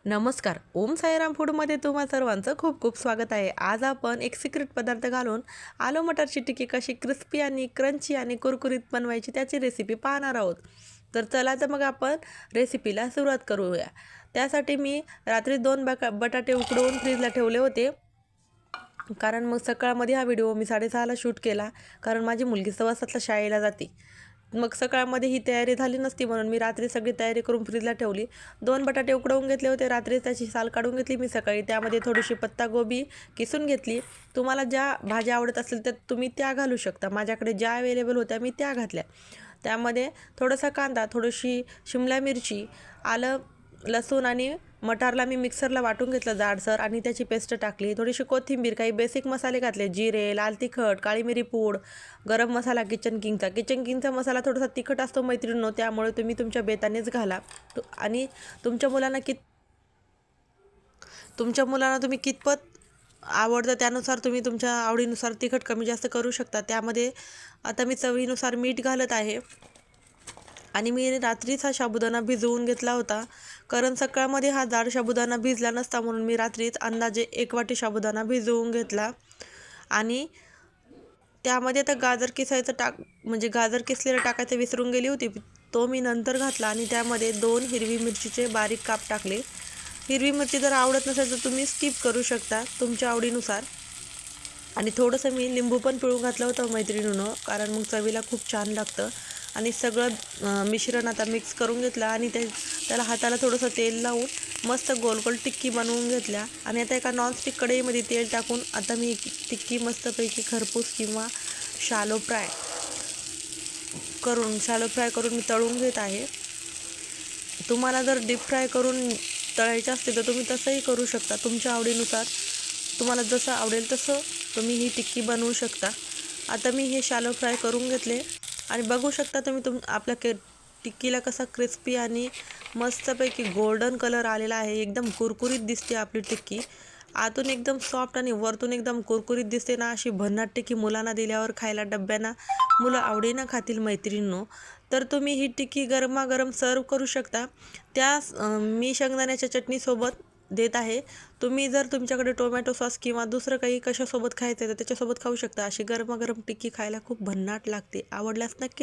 नमस्कार. ओम साईराम फूडमध्ये तुम्हा सर्वांचं खूप खूप स्वागत आहे. आज आपण एक सिक्रेट पदार्थ घालून आलू मटरची टिक्की कशी क्रिस्पी आणि क्रंची आणि कुरकुरीत बनवायची त्याची रेसिपी पाहणार आहोत. तर चला तर मग आपण रेसिपीला सुरुवात करूया. त्यासाठी मी रात्री 2 बटाटे उकडवून फ्रीजला ठेवले होते. कारण मग सकाळमध्ये हा व्हिडिओ मी 6:30ला शूट केला, कारण माझी मुलगी 7:15ला शाळेला जाते. मग सकाळमध्ये ही तयारी झाली नसती म्हणून मी रात्री सगळी तयारी करून फ्रीजला ठेवली. 2 बटाटे उकडवून घेतले होते रात्री, त्याची साल काढून घेतली मी सकाळी. त्यामध्ये थोडीशी पत्ताकोबी किसून घेतली. तुम्हाला ज्या भाज्या आवडत असतील तर तुम्ही त्या घालू शकता. माझ्याकडे ज्या अवेलेबल होत्या मी त्या घातल्या. त्यामध्ये थोडासा कांदा, थोडीशी शिमला मिरची, आलं, लसूण आणि मटारला मी मिक्सरला वाटून घेतलं जाडसर आणि त्याची पेस्ट टाकली. थोडीशी कोथिंबीर, काही बेसिक मसाले घातले, जिरे, लाल तिखट, काळी मिरी पूड, गरम मसाला किचन किंगचा मसाला थोडासा तिखट असतो मैत्रिणींनो, त्यामुळे तुम्ही तुमच्या बेतानेच घाला. आणि तुमच्या मुलांना तुम्ही कितपत आवडतं त्यानुसार तुम्ही तुमच्या आवडीनुसार तिखट कमी जास्त करू शकता. त्यामध्ये आता मी चवीनुसार मीठ घालत आहे. आणि मी रात्रीच हा साबुदाणा भिजवून घेतला होता, कारण सकाळमध्ये हा जाड साबुदाणा भिजला नसता म्हणून मी रात्रीच अंदाजे 1 वाटी साबुदाणा भिजवून घेतला. आणि त्यामध्ये आता गाजर किसायचं म्हणजे गाजर किसलेलं टाकायचं विसरून गेली होती, तो मी नंतर घातला. आणि त्यामध्ये 2 हिरवी मिरचीचे बारीक काप टाकले. हिरवी मिरची जर आवडत नसेल तर तुम्ही स्किप करू शकता तुमच्या आवडीनुसार. आणि थोडंसं मी लिंबू पण पिळून घातलं होतं मैत्रिणीनं, कारण मग चवीला खूप छान लागतं. आणि सगळं मिश्रण आता मिक्स करून घेतलं आणि त्याला हाताला थोडंसं तेल लावून मस्त गोल गोल टिक्की बनवून घेतल्या. आणि आता एका नॉनस्टिक कढईमध्ये तेल टाकून आता मी टिक्की मस्तपैकी खरपूस किंवा शॅलो फ्राय करून मी तळून घेत आहे. तुम्हाला जर डीप फ्राय करून तळायचे असते तर तुम्ही तसंही करू शकता. तुमच्या आवडीनुसार तुम्हाला जसं आवडेल तसं तुम्ही ही टिक्की बनवू शकता. आता मी हे शॅलो फ्राय करून घेतले आणि बघू शकता तुम्ही आपल्या टिक्कीला कसा क्रिस्पी आणि मस्तपैकी गोल्डन कलर आलेला आहे. एकदम कुरकुरीत दिसते आपली टिक्की. आतून एकदम सॉफ्ट आणि वरतून एकदम कुरकुरीत दिसते ना. अशी भन्नाट टिक्की मुलांना दिल्यावर खायला डब्यांना मुलं आवडीनं खातील मैत्रिणींनो. तर तुम्ही ही टिक्की गरमागरम सर्व करू शकता. मी शेंगदाण्याच्या चटणीसोबत देत आहे. तुम्ही जर तुमच्याकडे टोमॅटो सॉस किंवा दुसरं काही कशासोबत खायचं आहे तर त्याच्यासोबत खाऊ शकता. अशी गरमागरम टिक्की खायला खूप भन्नाट लागते. आवडल्यास नक्की